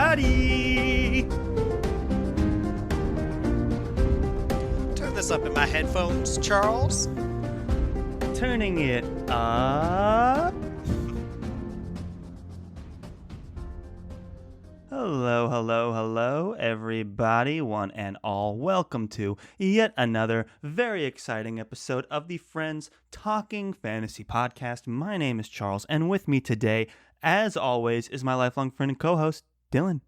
everybody! Turn this up in my headphones, Charles. Turning it up. Hello, everybody, one and all. Welcome to yet another very exciting episode of the Friends Talking Fantasy Podcast. My name is Charles, and with me today, as always, is my lifelong friend and co-host, Dylan.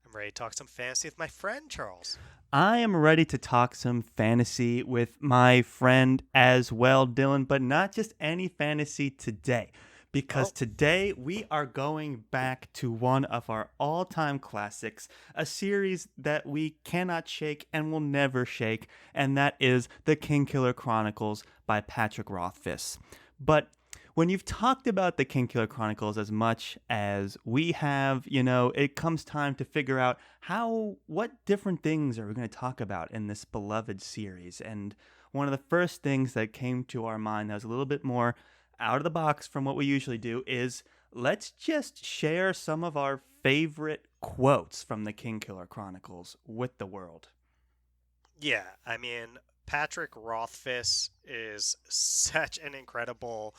I'm ready to talk some fantasy with my friend, Charles. I am ready to talk some fantasy with my friend as well, Dylan, but not just any fantasy today. Because today we are going back to one of our all-time classics, a series that we cannot shake and will never shake, and that is the Kingkiller Chronicles by Patrick Rothfuss. But when you've talked about the Kingkiller Chronicles as much as we have, it comes time to figure out what different things are we going to talk about in this beloved series. And one of the first things that came to our mind that was a little bit more out of the box from what we usually do is let's just share some of our favorite quotes from the Kingkiller Chronicles with the world. Yeah, I mean, Patrick Rothfuss is such an incredible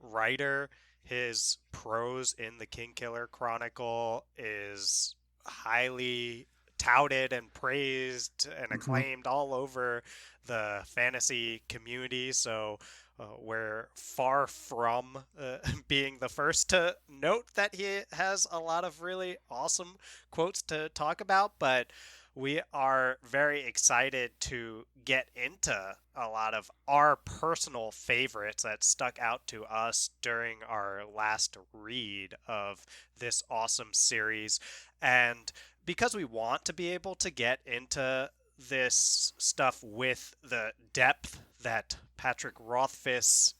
writer. His prose in the Kingkiller Chronicle is highly touted and praised and acclaimed all over the fantasy community. So we're far from being the first to note that he has a lot of really awesome quotes to talk about, but we are very excited to get into a lot of our personal favorites that stuck out to us during our last read of this awesome series. And because we want to be able to get into this stuff with the depth that Patrick Rothfuss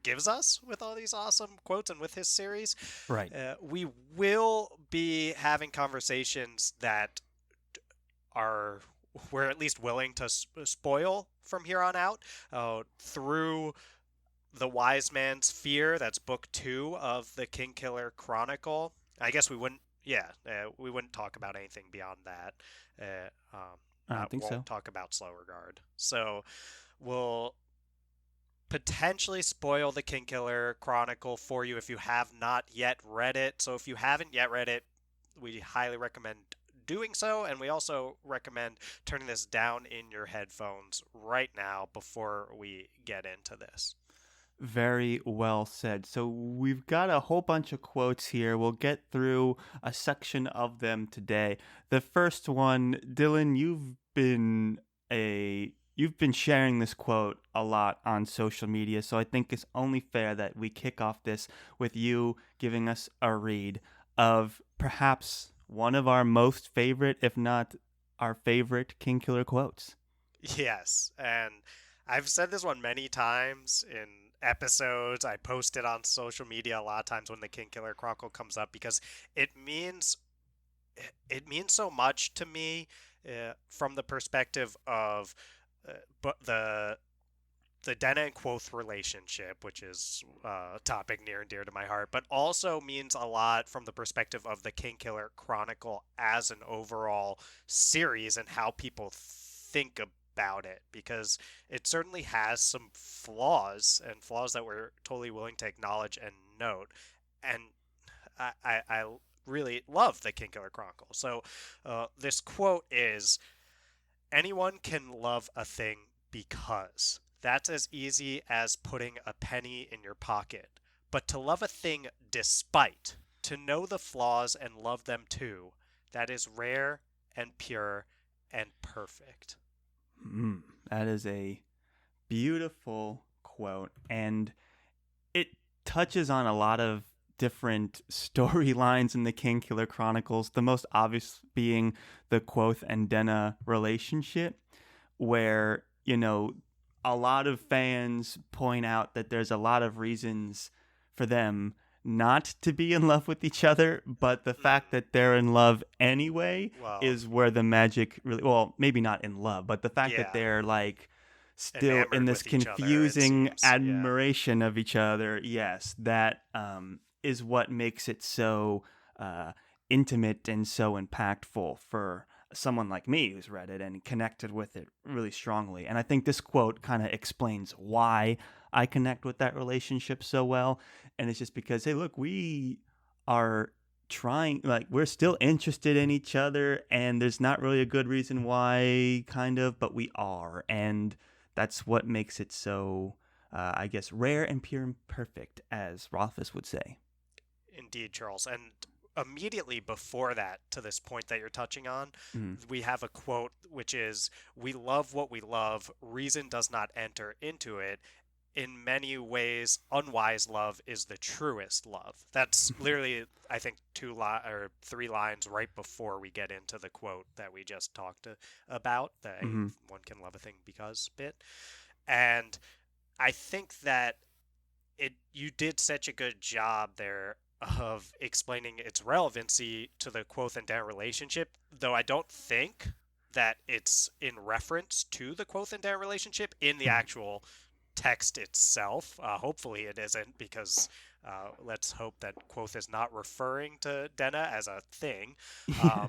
gives us with all these awesome quotes and with his series, right? We will be having conversations that we're at least willing to spoil from here on out through The Wise Man's Fear. That's book 2 of the Kingkiller Chronicle. I guess we wouldn't talk about anything beyond that. I don't think so. Won't talk about Slow Regard. So we'll potentially spoil the Kingkiller Chronicle for you if you have not yet read it. So if you haven't yet read it, we highly recommend doing so, and we also recommend turning this down in your headphones right now before we get into this. Very well said. So we've got a whole bunch of quotes here. We'll get through a section of them today. The first one, Dylan, you've been sharing this quote a lot on social media, so I think it's only fair that we kick off this with you giving us a read of perhaps one of our most favorite, if not our favorite, Kingkiller quotes. Yes, and I've said this one many times in episodes. I post it on social media a lot of times when the Kingkiller Chronicle comes up because it means so much to me from the perspective of the Denna and Kvothe relationship, which is a topic near and dear to my heart, but also means a lot from the perspective of the Kingkiller Chronicle as an overall series and how people think about it, because it certainly has some flaws that we're totally willing to acknowledge and note. And I really love the Kingkiller Chronicle. So this quote is, "Anyone can love a thing because that's as easy as putting a penny in your pocket. But to love a thing despite, to know the flaws and love them too, that is rare and pure and perfect." That is a beautiful quote, and it touches on a lot of different storylines in the Kingkiller Chronicles, the most obvious being the Kvothe and Denna relationship, where, a lot of fans point out that there's a lot of reasons for them not to be in love with each other, but the fact that they're in love anyway is where the magic really, well, maybe not in love, but the fact that they're still enamored in this confusing admiration of each other, yes, that is what makes it so intimate and so impactful for someone like me who's read it and connected with it really strongly. And I think this quote kind of explains why I connect with that relationship so well. And it's just because, hey, look, we are trying, like, we're still interested in each other, and there's not really a good reason why, kind of, but we are. And that's what makes it so, I guess, rare and pure and perfect, as Rothfuss would say. Indeed, Charles. And immediately before that, to this point that you're touching on, Mm. we have a quote which is, "We love what we love. Reason does not enter into it. In many ways, unwise love is the truest love." That's literally, I think, or three lines right before we get into the quote that we just talked about, the Hmm. one can love a thing because bit. And I think that you did such a good job there of explaining its relevancy to the Quoth and Dan relationship, though I don't think that it's in reference to the Quoth and Dan relationship in the actual text itself. Hopefully it isn't, because let's hope that Quoth is not referring to Denna as a thing, Yeah.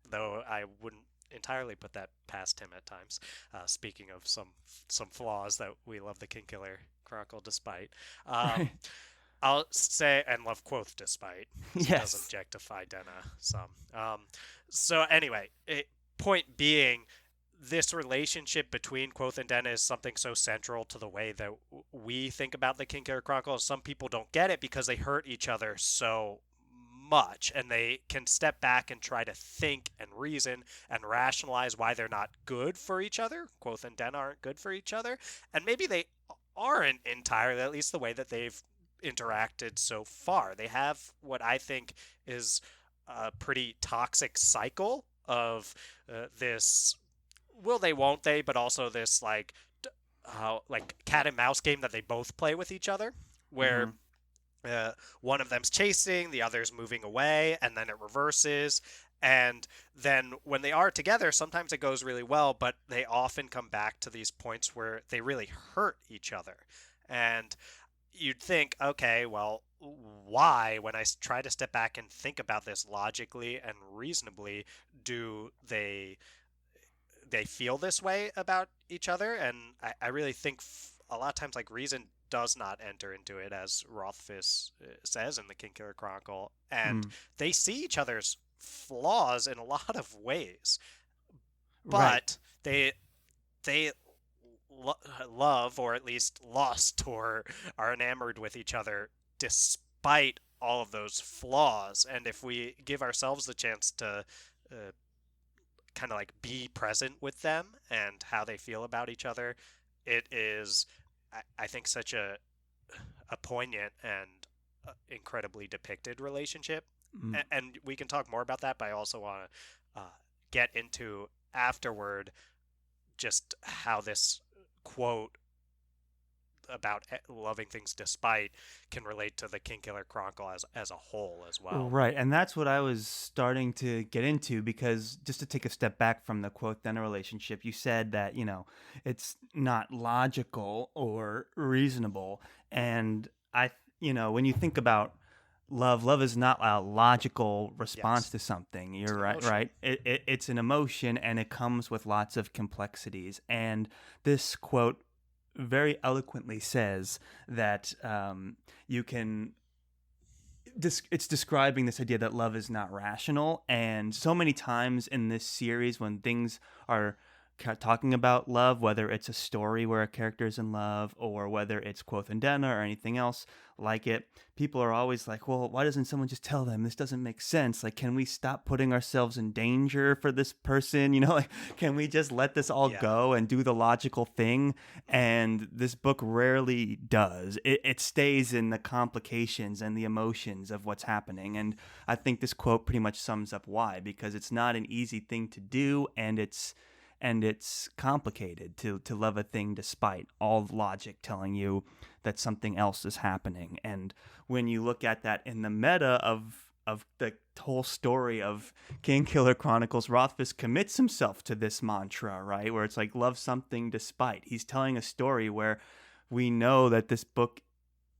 though I wouldn't entirely put that past him at times. Speaking of some flaws that we love the Kingkiller Chronicle despite. Right. I'll say, and love Quoth despite, because he does Yes. objectify Denna some. So anyway, point being, this relationship between Quoth and Denna is something so central to the way that we think about the Kingkiller Chronicle. Some people don't get it because they hurt each other so much, and they can step back and try to think and reason and rationalize why they're not good for each other. Quoth and Denna aren't good for each other, and maybe they aren't entirely, at least the way that they've interacted so far. They have what I think is a pretty toxic cycle of this will they, won't they, but also this like cat and mouse game that they both play with each other, where Hmm. one of them's chasing, the other's moving away, and then it reverses. And then when they are together, sometimes it goes really well, but they often come back to these points where they really hurt each other. And you'd think, okay, well, why, when I try to step back and think about this logically and reasonably, do they feel this way about each other? And I really think a lot of times, like, reason does not enter into it, as Rothfuss says in the Kingkiller Chronicle, and Mm. they see each other's flaws in a lot of ways, Right. but they love, or at least lust, or are enamored with each other despite all of those flaws. And if we give ourselves the chance to uh, kind of like be present with them and how they feel about each other, it is, I think, such a poignant and incredibly depicted relationship. Mm. And we can talk more about that, but I also want to get into afterward just how this quote about loving things despite can relate to the Kingkiller Chronicle as a whole as well. Right, and that's what I was starting to get into, because just to take a step back from the quote then relationship, you said that, it's not logical or reasonable. And when you think about love is not a logical response Yes, to something. it's You're an right, emotion. right? It's an emotion, and it comes with lots of complexities. And this quote very eloquently says that you can it's describing this idea that love is not rational. And so many times in this series, when things are talking about love, whether it's a story where a character is in love, or whether it's Quoth and Denna or anything else like it, people are always like, well, why doesn't someone just tell them? This doesn't make sense. Like, can we stop putting ourselves in danger for this person? Like, can we just let this all Yeah. go and do the logical thing? And this book rarely does. It stays in the complications and the emotions of what's happening. And I think this quote pretty much sums up why, because it's not an easy thing to do, and it's complicated to love a thing despite all the logic telling you that something else is happening. And when you look at that in the meta of the whole story of Kingkiller Chronicles, Rothfuss commits himself to this mantra, right? Where it's like, love something despite. He's telling a story where we know that this book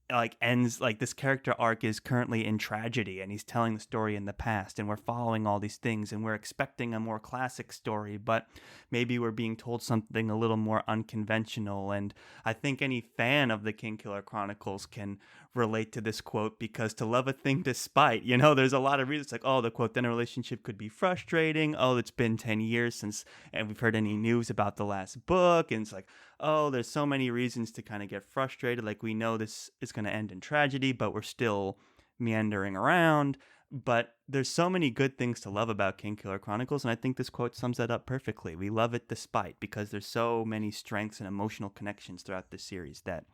like ends like this character arc is currently in tragedy and he's telling the story in the past and we're following all these things and we're expecting a more classic story, but maybe we're being told something a little more unconventional. And I think any fan of the Kingkiller Chronicles can relate to this quote, because to love a thing despite, there's a lot of reasons, like, oh, the quote, then a relationship could be frustrating, oh, it's been 10 years since and we've heard any news about the last book, and it's like, oh, there's so many reasons to kind of get frustrated. Like, we know this is going to end in tragedy, but we're still meandering around. But there's so many good things to love about Kingkiller Chronicles, and I think this quote sums that up perfectly. We love it despite, because there's so many strengths and emotional connections throughout this series that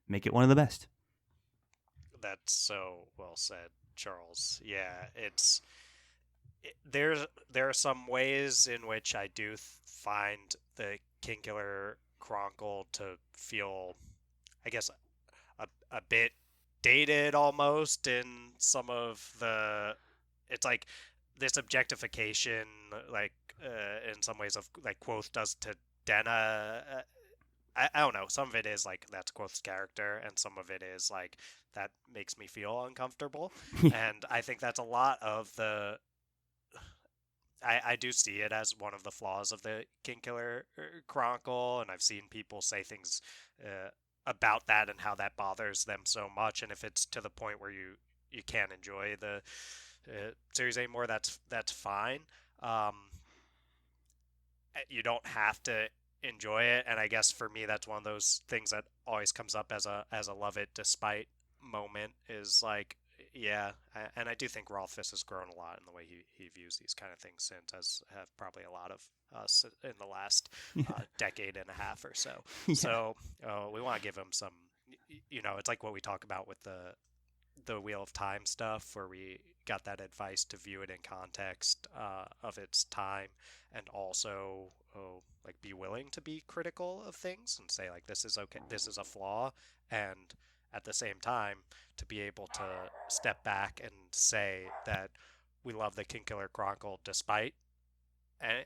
make it one of the best. That's so well said, Charles. Yeah, there are some ways in which I do find the Kingkiller Chronicle to feel, I guess, a bit dated almost in some of the. It's like this objectification, like in some ways of like Kvothe does to Denna. I don't know. Some of it is like that's Kvothe's character, and some of it is like that makes me feel uncomfortable. And I think that's a lot of the. I do see it as one of the flaws of the Kingkiller Chronicle, and I've seen people say things about that and how that bothers them so much. And if it's to the point where you can't enjoy the series anymore, that's fine. You don't have to enjoy it, and I guess for me that's one of those things that always comes up as a love it despite moment, is like, yeah, and I do think Rothfuss has grown a lot in the way he views these kind of things, since, as have probably a lot of us in the last decade and a half or so. Yeah. So we want to give him some, it's like what we talk about with the Wheel of Time stuff, where we got that advice to view it in context of its time, and also like be willing to be critical of things and say like, this is okay, this is a flaw, and at the same time to be able to step back and say that we love the Kingkiller Chronicle despite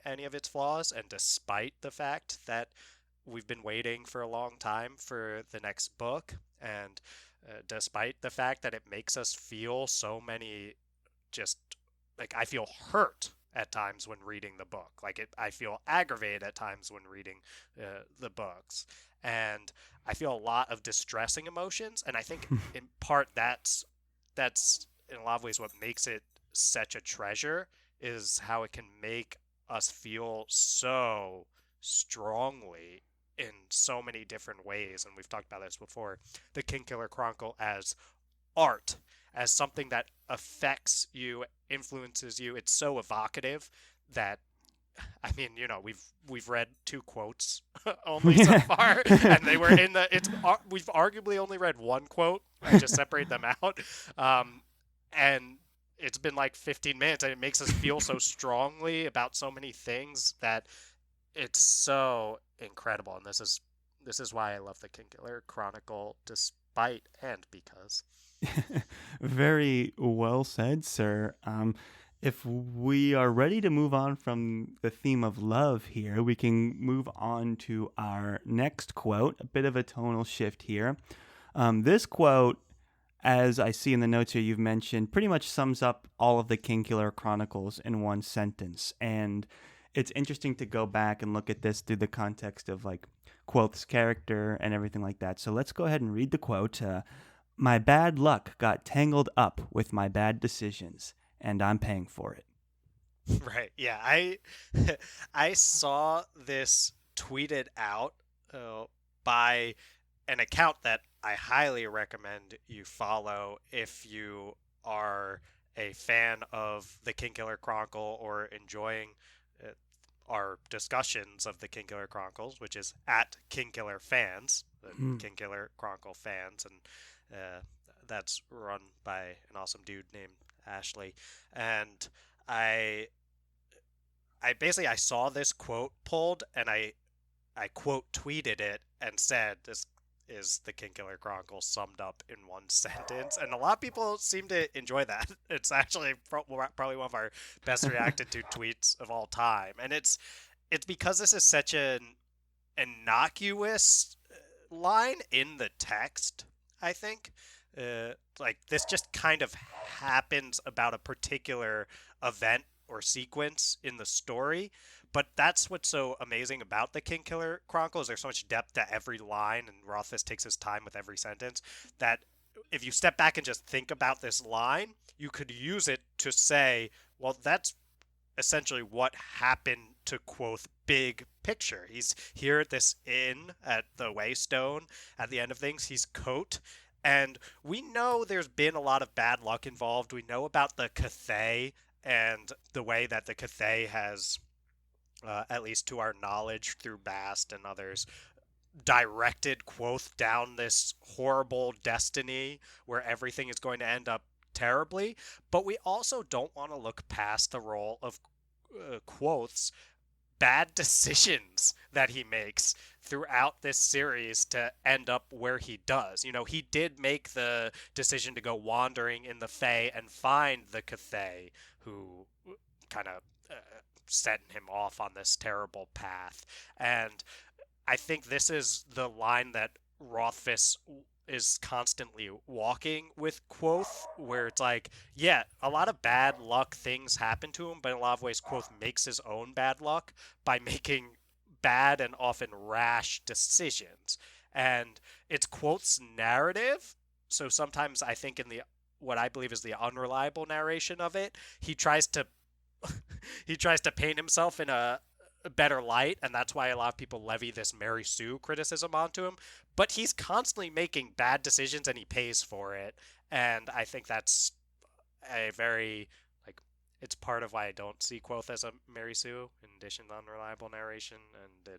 any of its flaws, and despite the fact that we've been waiting for a long time for the next book, and despite the fact that it makes us feel so many, just like, I feel hurt at times when reading the book, like I feel aggravated at times when reading the books, and I feel a lot of distressing emotions, and I think in part that's in a lot of ways what makes it such a treasure, is how it can make us feel so strongly in so many different ways. And we've talked about this before, the Kingkiller Chronicle as art, as something that affects you, influences you. It's so evocative that, I mean, we've read 2 quotes only so far, and they were in the. We've arguably only read 1 quote. I just separate them out, and it's been like 15 minutes, and it makes us feel so strongly about so many things that it's so incredible. And this is why I love the Kingkiller Chronicle, despite and because. Very well said, sir. If we are ready to move on from the theme of love here, we can move on to our next quote, a bit of a tonal shift here. This quote, as I see in the notes here you've mentioned, pretty much sums up all of the Kingkiller Chronicles in one sentence. And it's interesting to go back and look at this through the context of like Kvothe's character and everything like that. So let's go ahead and read the quote. My bad luck got tangled up with my bad decisions, and I'm paying for it. Right. Yeah. I saw this tweeted out by an account that I highly recommend you follow if you are a fan of the Kingkiller Chronicle or enjoying our discussions of the Kingkiller Chronicles, which is at Kingkiller Fans, the Kingkiller Chronicle fans, and that's run by an awesome dude named Ashley. And I basically, I saw this quote pulled, and I quote tweeted it and said, this is the Kingkiller Chronicle summed up in one sentence, and a lot of people seem to enjoy that. It's actually probably one of our best reacted to tweets of all time, and it's because this is such an innocuous line in the text, I think. Like this just kind of happens about a particular event or sequence in the story. But that's what's so amazing about the Kingkiller Chronicle is there's so much depth to every line, and Rothfuss takes his time with every sentence. That if you step back and just think about this line, you could use it to say, well, that's essentially what happened to Kvothe big picture. He's here at this inn at the Waystone at the end of things. He's Coat. And we know there's been a lot of bad luck involved. We know about the Kvothe and the way that the Kvothe has, at least to our knowledge through Bast and others, directed Kvothe down this horrible destiny where everything is going to end up terribly. But we also don't want to look past the role of Kvothe's bad decisions that he makes throughout this series to end up where he does. You know, he did make the decision to go wandering in the Fae and find the Kvothe, who kind of sent him off on this terrible path. And I think this is the line that Rothfuss is constantly walking with Kvothe, where it's like, yeah, a lot of bad luck things happen to him, but in a lot of ways, Kvothe makes his own bad luck by making bad and often rash decisions. And it's Kvothe's narrative. So sometimes I think in the what I believe is the unreliable narration of it, he tries to he tries to paint himself in a better light, and that's why a lot of people levy this Mary Sue criticism onto him. But he's constantly making bad decisions, and he pays for it. And I think that's a very like it's part of why I don't see Kvothe as a Mary Sue, in addition to unreliable narration, and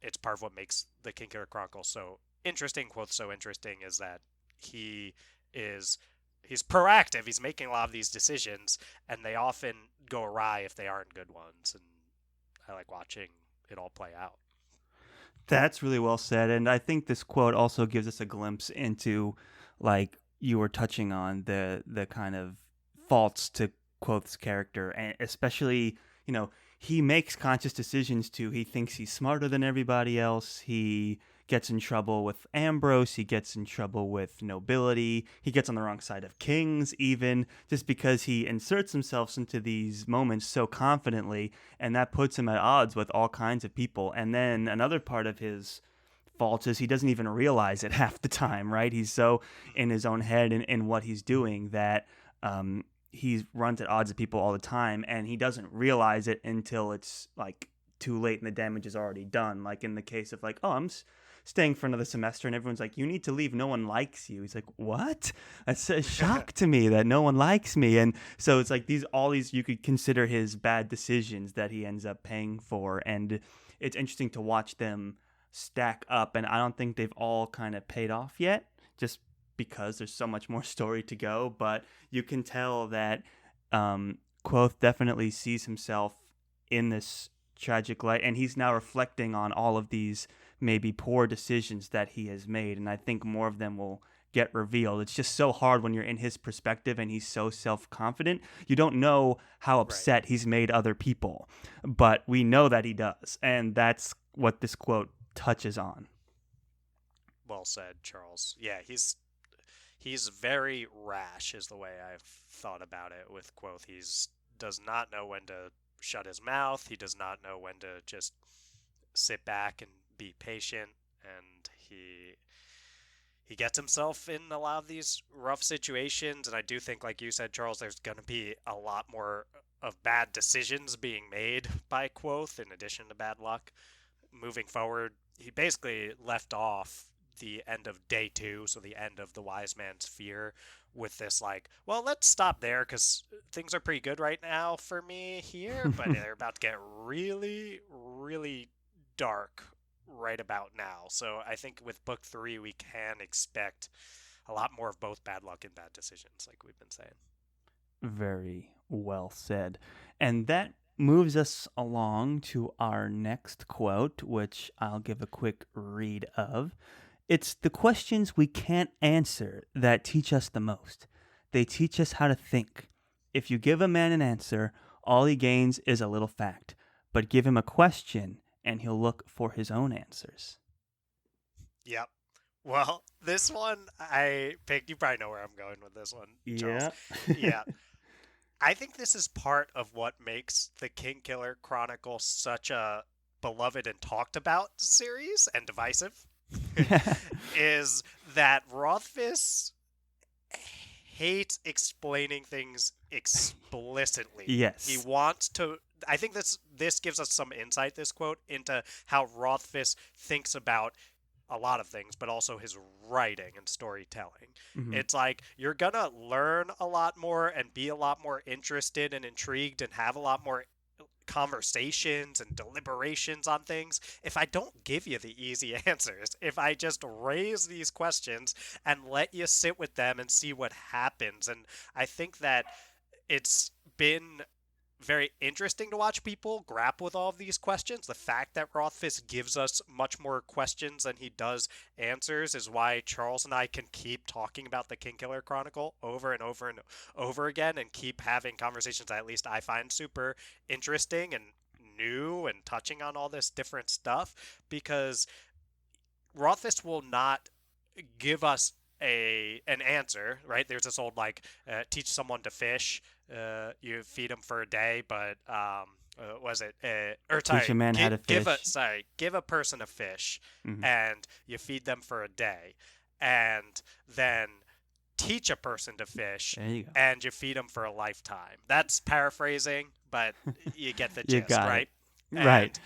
it's part of what makes the Kingkiller Chronicle so interesting. Kvothe so interesting is that he is he's proactive. He's making a lot of these decisions, and they often go awry if they aren't good ones. And I like watching it all play out. That's really well said. And I think this quote also gives us a glimpse into, like you were touching on, the kind of faults to Kvothe's character. And especially, he makes conscious decisions too. He thinks he's smarter than everybody else. He gets in trouble with Ambrose. He gets in trouble with nobility. He gets on the wrong side of kings, even just because he inserts himself into these moments so confidently, and that puts him at odds with all kinds of people. And then another part of his fault is he doesn't even realize it half the time, right? He's so in his own head and in what he's doing that he runs at odds with people all the time, and he doesn't realize it until it's like too late and the damage is already done. Like in the case of like, oh, I'm staying for another semester, and everyone's like, you need to leave, no one likes you. He's like, what? That's a shock to me that no one likes me. And so it's like all these you could consider his bad decisions that he ends up paying for, and it's interesting to watch them stack up. And I don't think they've all kind of paid off yet, just because there's so much more story to go. But you can tell that Kvothe definitely sees himself in this tragic light, and he's now reflecting on all of these maybe poor decisions that he has made, and I think more of them will get revealed. It's just so hard when you're in his perspective and he's so self-confident. You don't know how upset he's made other people, but we know that he does, and that's what this quote touches on. Well said, Charles. Yeah, he's very rash is the way I've thought about it with Kvothe. He does not know when to shut his mouth. He does not know when to just sit back and be patient, and he gets himself in a lot of these rough situations. And I do think, like you said, Charles, there's going to be a lot more of bad decisions being made by Kvothe in addition to bad luck moving forward. He basically left off the end of day 2, so the end of the wise man's fear, with this like, well, let's stop there because things are pretty good right now for me here, but they're about to get really, really dark right about now. So I think with book 3 we can expect a lot more of both bad luck and bad decisions, like we've been saying. Very well said. And that moves us along to our next quote, which I'll give a quick read of. It's the questions we can't answer that teach us the most. They teach us how to think. If you give a man an answer, all he gains is a little fact. But give him a question, and he'll look for his own answers. Yep. Well, This one I picked. You probably know where I'm going with this one, Charles. Yeah. Yeah, I think this is part of what makes the Kingkiller Chronicle such a beloved and talked about series and divisive. Is that Rothfuss hates explaining things explicitly. He Yes. wants to. I think this gives us some insight. This quote into how Rothfuss thinks about a lot of things, but also his writing and storytelling. Hmm. It's like you're gonna learn a lot more and be a lot more interested and intrigued and have a lot more conversations and deliberations on things if I don't give you the easy answers. If I just raise these questions and let you sit with them and see what happens. And I think that it's been very interesting to watch people grapple with all of these questions. The fact that Rothfuss gives us much more questions than he does answers is why Charles and I can keep talking about the Kingkiller Chronicle over and over and over again and keep having conversations that at least I find super interesting and new and touching on all this different stuff because Rothfuss will not give us an answer, right? There's this old like teach someone to fish, you feed them for a day, but was it or Teach a sorry, man how to fish. give a person a fish Hmm. and you feed them for a day, and then teach a person to fish There you go. and you feed them for a lifetime. That's paraphrasing, but you get the You gist, got it. right? Right. And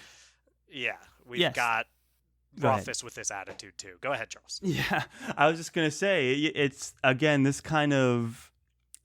yeah, we've Yes. got Go ahead. Rothfuss with this attitude too. Go ahead, Charles. Yeah, I was just gonna say it's again this kind of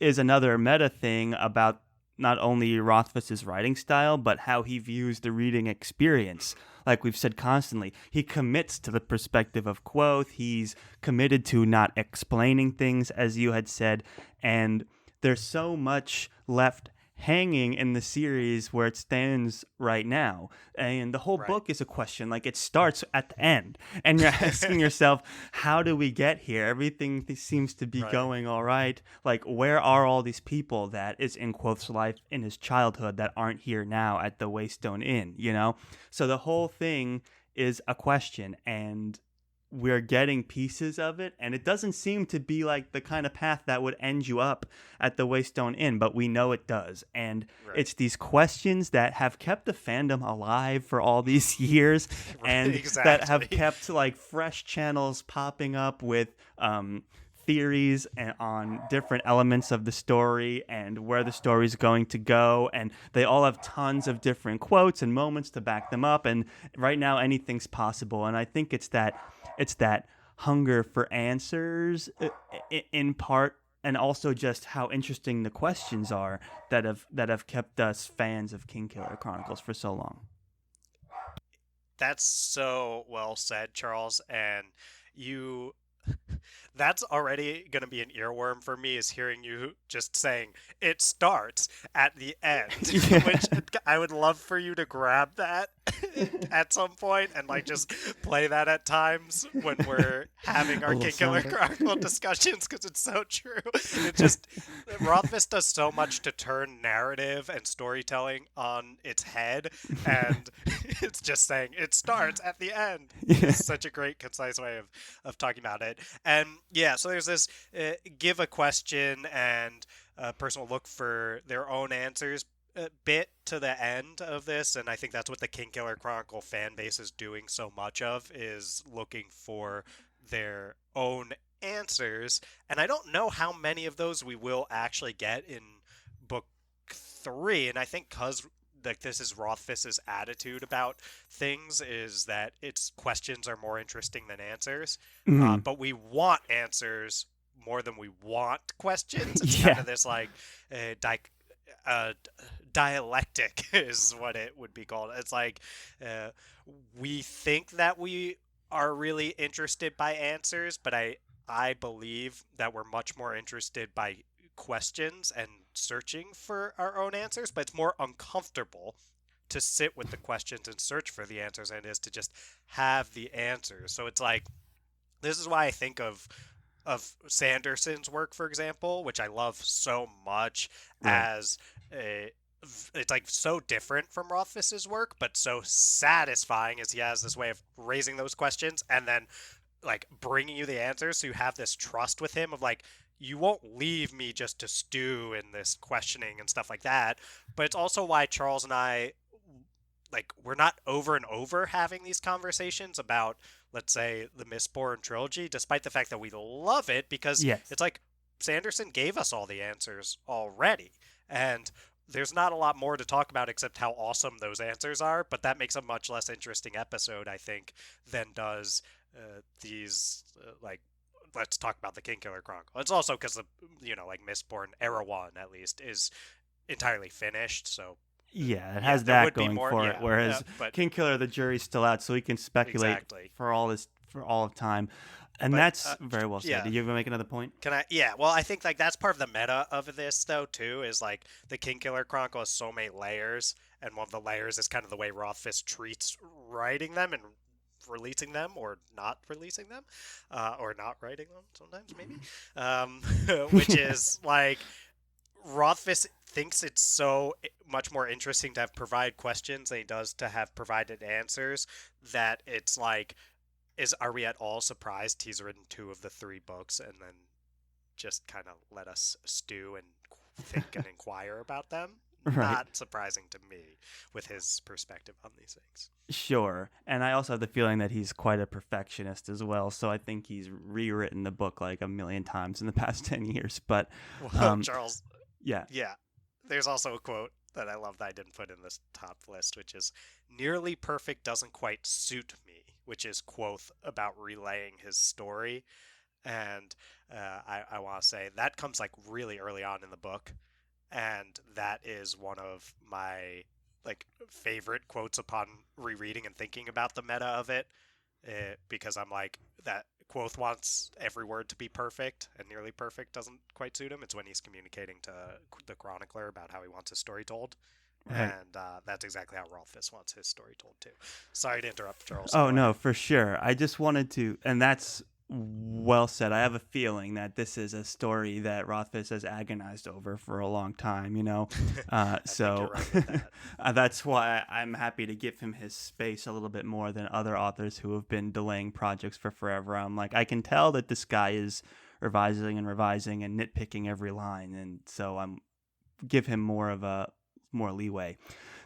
is another meta thing about not only Rothfuss's writing style but how he views the reading experience. Like we've said constantly, he commits to the perspective of Kvothe. He's committed to not explaining things, as you had said, and there's so much left hanging in the series where it stands right now. And the whole Right. book is a question. Like it starts at the end, and you're asking yourself, how do we get here? Everything seems to be Right. going all right. Like, where are all these people that is in Kvothe's life in his childhood that aren't here now at the Waystone Inn, you know? So the whole thing is a question, and we're getting pieces of it, and it doesn't seem to be like the kind of path that would end you up at the Waystone Inn, but we know it does. And Right. it's these questions that have kept the fandom alive for all these years, and that have Exactly. kept like fresh channels popping up with theories on different elements of the story and where the story's going to go, and they all have tons of different quotes and moments to back them up, and right now anything's possible. And I think it's that hunger for answers in part, and also just how interesting the questions are that have kept us fans of Kingkiller Chronicles for so long. That's so well said, Charles. And you that's already going to be an earworm for me is hearing you just saying it starts at the end, Yeah. which I would love for you to grab that at some point and like just play that at times when we're having A our little King sound Killer bite. Chronicle discussions because it's so true. It just Rothfuss does so much to turn narrative and storytelling on its head, and it's just saying it starts at the end. Yeah. It's such a great, concise way of talking about it. And yeah, so there's this give a question and a person will look for their own answers bit to the end of this, and I think that's what the Kingkiller Chronicle fan base is doing so much of, is looking for their own answers. And I don't know how many of those we will actually get in book 3, and I think because like this is Rothfuss's attitude about things is that its questions are more interesting than answers, Mhm. but we want answers more than we want questions. It's kind Yeah. of this like uh, di- uh, dialectic is what it would be called. It's like uh, we think that we are really interested by answers, but I believe that we're much more interested by questions and searching for our own answers, but it's more uncomfortable to sit with the questions and search for the answers than it is to just have the answers. So it's like this is why I think of Sanderson's work, for example, which I love so much, Right. as a it's like so different from Rothfuss's work, but so satisfying as he has this way of raising those questions and then like bringing you the answers, so you have this trust with him of like, you won't leave me just to stew in this questioning and stuff like that. But it's also why Charles and I, like, we're not over and over having these conversations about, let's say, the Mistborn trilogy, despite the fact that we love it, because Yes. it's like Sanderson gave us all the answers already, and there's not a lot more to talk about except how awesome those answers are. But that makes a much less interesting episode, I think, than does these like, let's talk about the Kingkiller Chronicle. It's also because the, like, Mistborn Era 1 at least is entirely finished, so Yeah, it yeah, has there that would be going more. for it. Yeah, Whereas but Kingkiller, the jury's still out, so he can speculate exactly. for all of time, and But that's very well said. yeah, Did you ever make another point? can I? Yeah, well, I think like that's part of the meta of this though too. Is like the Kingkiller Chronicle has so many layers, and one of the layers is kind of the way Rothfuss treats writing them and releasing them or not releasing them, or not writing them sometimes maybe, which is like Rothfuss thinks it's so much more interesting to have provide questions than he does to have provided answers, that it's like, are we at all surprised he's written 2 of the 3 books and then just kind of let us stew and think and inquire about them? Right. Not surprising to me with his perspective on these things. Sure. And I also have the feeling that he's quite a perfectionist as well. So I think he's rewritten the book like a million times in the past 10 years. But Whoa, Charles. yeah. Yeah. There's also a quote that I love that I didn't put in this top list, which is, nearly perfect doesn't quite suit me, which is Kvothe about relaying his story. And I want to say that comes like really early on in the book. And that is one of my like favorite quotes upon rereading and thinking about the meta of it, because I'm like, that Quoth wants every word to be perfect, and nearly perfect doesn't quite suit him. It's when he's communicating to the chronicler about how he wants his story told. Right. And that's exactly how Rothfuss wants his story told too. Sorry to interrupt, Charles. Oh, Go no, ahead. for sure. I just wanted to, and that's well said. I have a feeling that this is a story that Rothfuss has agonized over for a long time, I think you're so right with that. that's why I'm happy to give him his space a little bit more than other authors who have been delaying projects for forever. I'm like, I can tell that this guy is revising and revising and nitpicking every line, and so I'm give him more leeway.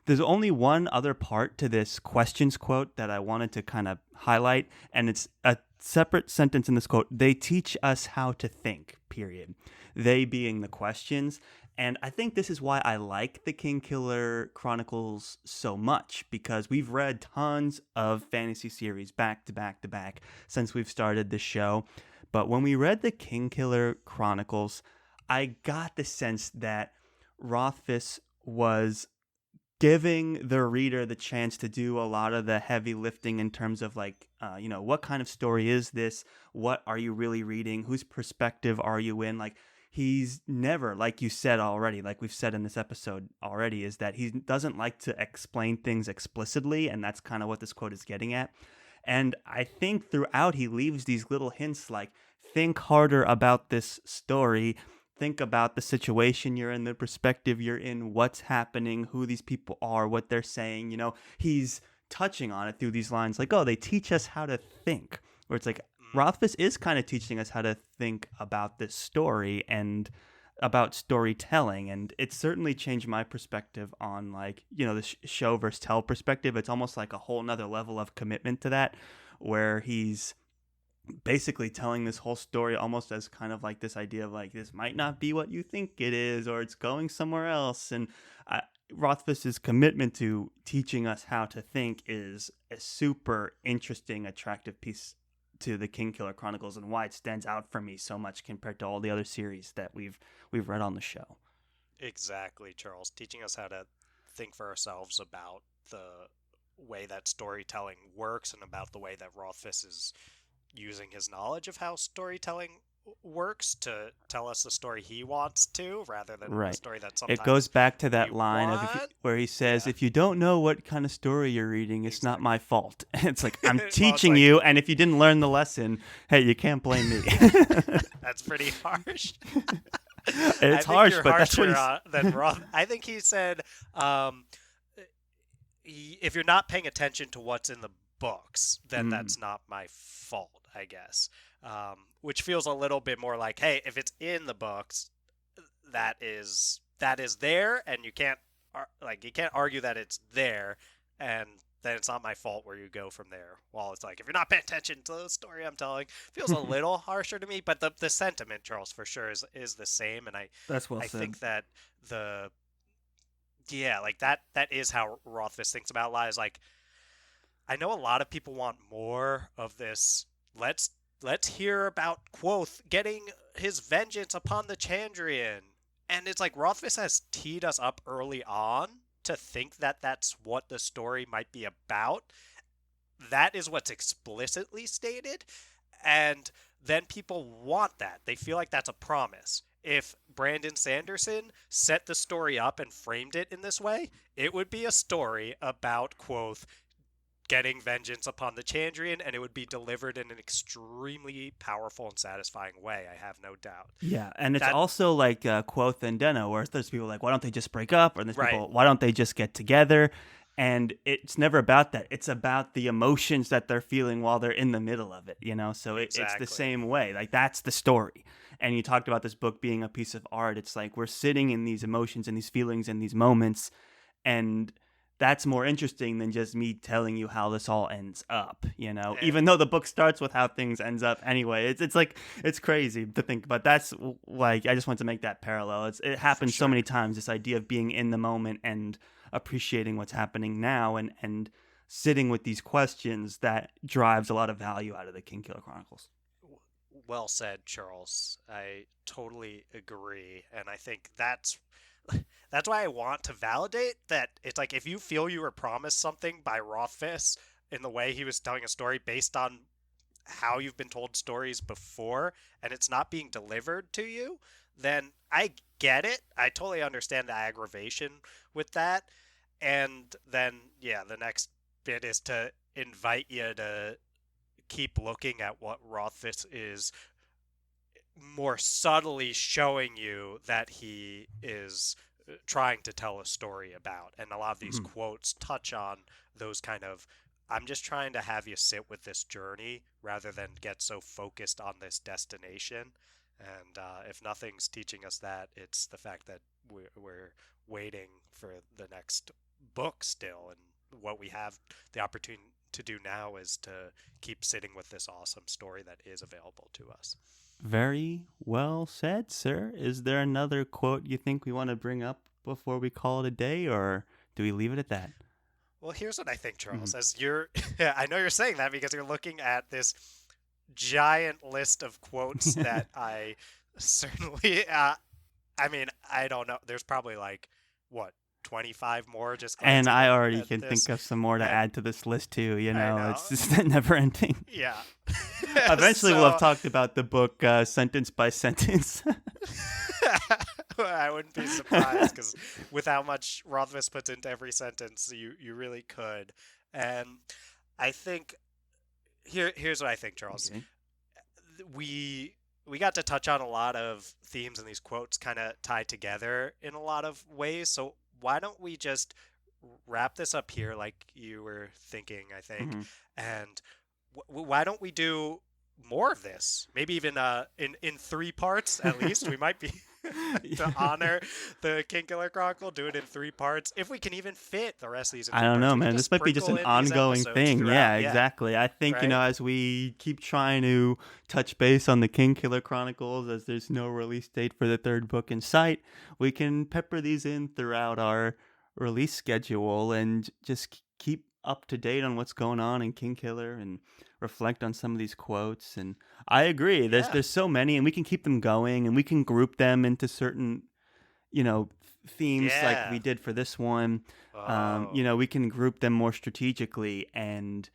There's only one other part to this questions quote that I wanted to kind of highlight, and it's a separate sentence in this quote. They teach us how to think, period. They being the questions. And I think this is why I like the Kingkiller Chronicles so much, because we've read tons of fantasy series back to back to back since we've started the show. But when we read the Kingkiller Chronicles, I got the sense that Rothfuss was giving the reader the chance to do a lot of the heavy lifting in terms of like, what kind of story is this? What are you really reading? Whose perspective are you in? Like, he's never, like you said already, like we've said in this episode already, is that he doesn't like to explain things explicitly. And that's kind of what this quote is getting at. And I think throughout he leaves these little hints like, think harder about this story. Think about the situation you're in, the perspective you're in, what's happening, who these people are, what they're saying. He's touching on it through these lines like, oh, they teach us how to think. Where it's like, Rothfuss is kind of teaching us how to think about this story and about storytelling. And it certainly changed my perspective on like, the show versus tell perspective. It's almost like a whole nother level of commitment to that, where he's basically telling this whole story almost as kind of like this idea of like, this might not be what you think it is, or it's going somewhere else. And Rothfuss's commitment to teaching us how to think is a super interesting, attractive piece to the Kingkiller Chronicles, and why it stands out for me so much compared to all the other series that we've read on the show. Exactly, Charles. Teaching us how to think for ourselves about the way that storytelling works and about the way that Rothfuss is using his knowledge of how storytelling works to tell us the story he wants to, rather than the Right. story that It sometimes goes back to we that line want. where he says, Yeah, if you don't know what kind of story you're reading, it's not my fault. It's like, I'm well, it's teaching like, you, and if you didn't learn the lesson, hey, you can't blame me. that's pretty harsh. I It's think harsh, you're but that's what harsher he's... than Roth. I think he said, if you're not paying attention to what's in the books, then that's not my fault. I guess, which feels a little bit more like, hey, if it's in the books, that is there, and you can't argue that it's there, and then it's not my fault where you go from there. Well, it's like, if you're not paying attention to the story I'm telling, feels a little harsher to me, but the sentiment, Charles, for sure is the same, and That's well I said. think that the yeah, like that is how Rothfuss thinks about lies. Like, I know a lot of people want more of this. Let's hear about Kvothe getting his vengeance upon the Chandrian. And it's like Rothfuss has teed us up early on to think that that's what the story might be about. That is what's explicitly stated. And then people want that. They feel like that's a promise. If Brandon Sanderson set the story up and framed it in this way, it would be a story about Kvothe getting vengeance upon the Chandrian, and it would be delivered in an extremely powerful and satisfying way, I have no doubt. Yeah, and it's also like Kvothe and Denna, where there's people like, why don't they just break up? Or there's people, why don't they just get together? And it's never about that. It's about the emotions that they're feeling while they're in the middle of it, you know? So it's the same way. Like, that's the story. And you talked about this book being a piece of art. It's like we're sitting in these emotions and these feelings and these moments, and that's more interesting than just me telling you how this all ends up, you know, even though the book starts with how things ends up anyway. It's like, it's crazy to think, but that's like, I just want to make that parallel. It happens so many times, this idea of being in the moment and appreciating what's happening now, and sitting with these questions, that drives a lot of value out of the Kingkiller Chronicles. Well said, Charles. I totally agree. And I think that's why I want to validate that. It's like, if you feel you were promised something by Rothfuss in the way he was telling a story based on how you've been told stories before, and it's not being delivered to you, then I get it. I totally understand the aggravation with that. And then, yeah, the next bit is to invite you to keep looking at what Rothfuss is more subtly showing you that he is trying to tell a story about. And a lot of these quotes touch on those kind of, I'm just trying to have you sit with this journey rather than get so focused on this destination. And if nothing's teaching us that, it's the fact that we're waiting for the next book still. And what we have the opportunity to do now is to keep sitting with this awesome story that is available to us. Very well said, sir. Is there another quote you think we want to bring up before we call it a day, or do we leave it at that? Well, here's what I think, Charles. As you're, I know you're saying that because you're looking at this giant list of quotes that I certainly, I mean, I don't know. There's probably like, what, 25 more just. And I already can think of some more to add to this list too. You know, it's just never ending. Yeah. Eventually, we'll have talked about the book sentence by sentence. I wouldn't be surprised, because with how much Rothfuss puts into every sentence, you really could. And I think here's what I think, Charles. Okay. We got to touch on a lot of themes, and these quotes kind of tied together in a lot of ways. So why don't we just wrap this up here, like you were thinking, I think, and why don't we do more of this? Maybe even in 3 parts at least. We might be to honor the Kingkiller Chronicle, do it in 3 parts. If we can even fit the rest of these in 3 I don't parts, know, man. This might be just an ongoing thing. Yeah, exactly. I think, you know, as we keep trying to touch base on the Kingkiller Chronicles, as there's no release date for the 3rd book in sight, we can pepper these in throughout our release schedule and just keep up to date on what's going on in Kingkiller and reflect on some of these quotes. And I agree, there's so many, and we can keep them going, and we can group them into certain, you know, themes like we did for this one. You know, we can group them more strategically and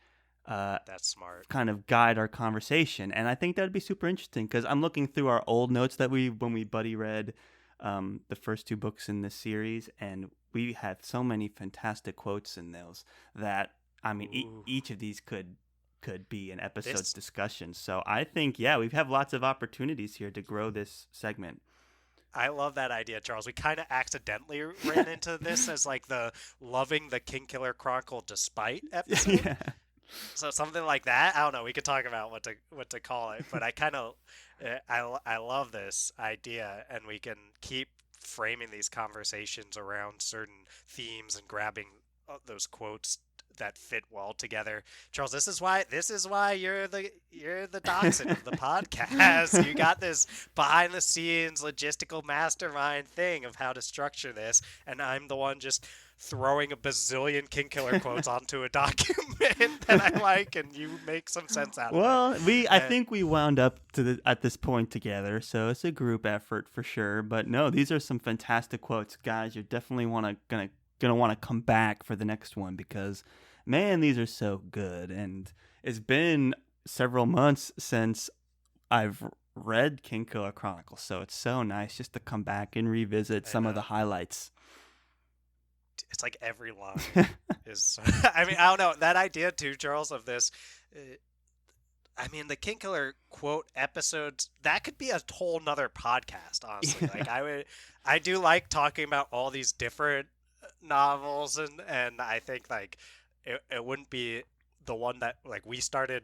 that's smart, kind of guide our conversation. And I think that'd be super interesting, because I'm looking through our old notes that when we buddy read the first 2 books in this series, and we had so many fantastic quotes in those that, I mean, each of these could be an episode's discussion. So I think, yeah, we have lots of opportunities here to grow this segment. I love that idea, Charles. We kind of accidentally ran into this as like the loving the Kingkiller Chronicle despite episode. So something like that. I don't know. We could talk about what to call it, but I kind of I love this idea, and we can keep framing these conversations around certain themes and grabbing those quotes that fit well together. Charles, this is why you're the dachshund of the podcast. You got this behind the scenes logistical mastermind thing of how to structure this, and I'm the one just throwing a bazillion Kingkiller quotes onto a document that I like, and you make some sense out of it. Well, I think we wound up at this point together, so it's a group effort for sure. But no, these are some fantastic quotes, guys. You're definitely gonna want to come back for the next one because, man, these are so good. And it's been several months since I've read Kingkiller Chronicle, so it's so nice just to come back and revisit some of the highlights. It's like every line is. I mean, I don't know that idea too, Charles, of this. I mean, the Kingkiller quote episodes, that could be a whole nother podcast, honestly. Yeah. Like I do like talking about all these different novels, and I think like it wouldn't be the one that like we started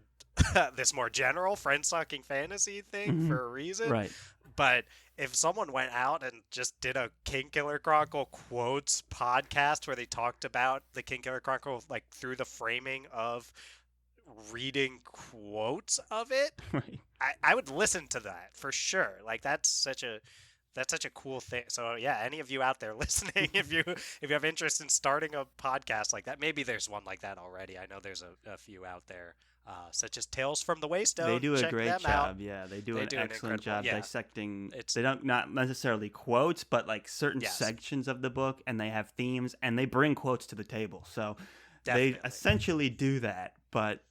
this more general friend-stalking fantasy thing for a reason. Right. But if someone went out and just did a Kingkiller Chronicle quotes podcast where they talked about the Kingkiller Chronicle like through the framing of reading quotes of it, right. I would listen to that for sure. Like that's such a cool thing. So yeah, any of you out there listening, if you have interest in starting a podcast like that, maybe there's one like that already. I know there's a few out there. Such as Tales from the Waystone. They do a Check great them job. out. Yeah, they do an excellent job dissecting. It's, they don't not necessarily quotes, but like certain sections of the book, and they have themes, and they bring quotes to the table. So they essentially do that, but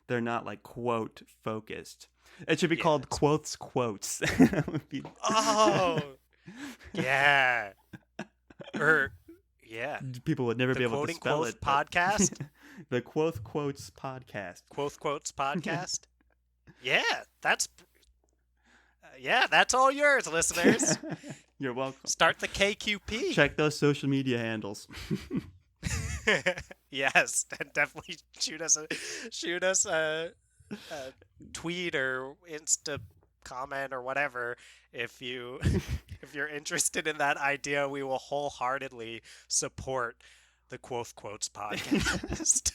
they're not like quote focused. It should be called Quotes. Oh, yeah. Yeah. People would never be able to spell it. Podcast. The Kvothe Quotes podcast. Kvothe Quotes podcast. Yeah, that's all yours, listeners. You're welcome. Start the KQP. Check those social media handles. Yes, and definitely shoot us a tweet or Insta comment or whatever if you're interested in that idea. We will wholeheartedly support the Kvothe Quotes podcast.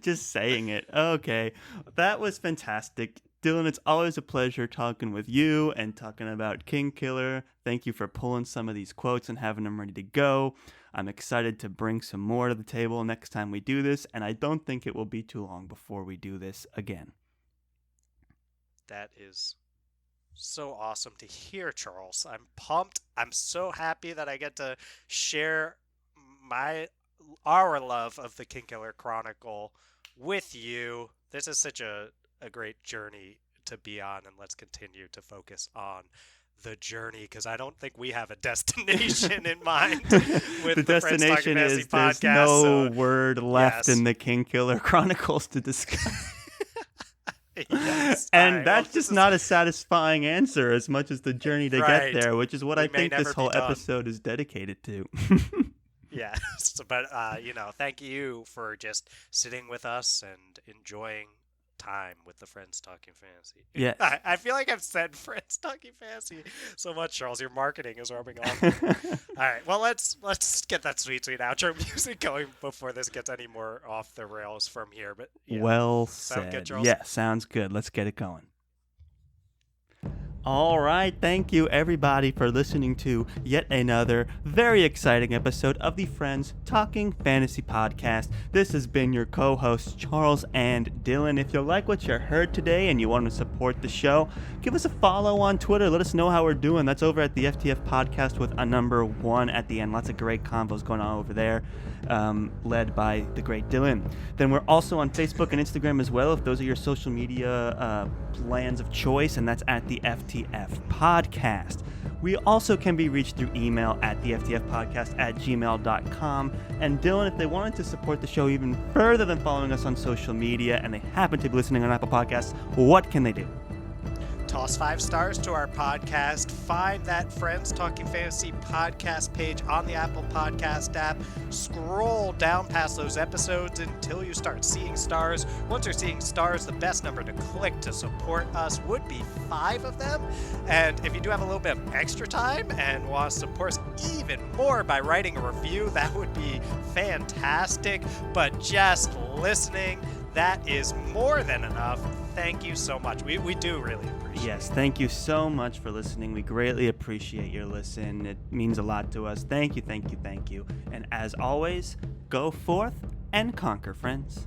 Just saying it. Okay, that was fantastic. Dylan, it's always a pleasure talking with you and talking about Kingkiller. Thank you for pulling some of these quotes and having them ready to go. I'm excited to bring some more to the table next time we do this, and I don't think it will be too long before we do this again. That is so awesome to hear, Charles. I'm pumped. I'm so happy that I get to share our love of the Kingkiller Chronicle with you. This is such a great journey to be on, and let's continue to focus on the journey because I don't think we have a destination in mind with the destination is podcast, there's no word left in the Kingkiller Chronicles to discuss. Yes, and that's just not a satisfying answer as much as the journey to get there, which is what I think this whole episode is dedicated to. Yes, but thank you for just sitting with us and enjoying time with the Friends Talking Fantasy. Yeah, I feel like I've said Friends Talking Fantasy so much, Charles. Your marketing is rubbing off. All right, well let's get that sweet outro music going before this gets any more off the rails from here. But well sound said. Good, Charles? Yeah, sounds good. Let's get it going. All right, thank you everybody for listening to yet another very exciting episode of the Friends Talking Fantasy Podcast. This has been your co-hosts Charles and Dylan. If you like what you heard today and you want to support the show, give us a follow on Twitter. Let us know how we're doing. That's over at the FTF Podcast with a number 1 at the end. Lots of great convos going on over there, led by the great Dylan. Then we're also on Facebook and Instagram as well, if those are your social media plans of choice, and that's at the FTF Podcast. We also can be reached through email at theftfpodcast@gmail.com. And Dylan, if they wanted to support the show even further than following us on social media and they happen to be listening on Apple Podcasts, what can they do? toss 5 stars to our podcast. Find that Friends Talking Fantasy podcast page on the Apple Podcast app. Scroll down past those episodes until you start seeing stars. Once you're seeing stars, the best number to click to support us would be 5 of them. And if you do have a little bit of extra time and want to support us even more by writing a review, that would be fantastic. But just listening, that is more than enough. Thank you so much. We do really appreciate it. Yes, thank you so much for listening. We greatly appreciate your listen. It means a lot to us. Thank you, thank you, thank you. And as always, go forth and conquer, friends.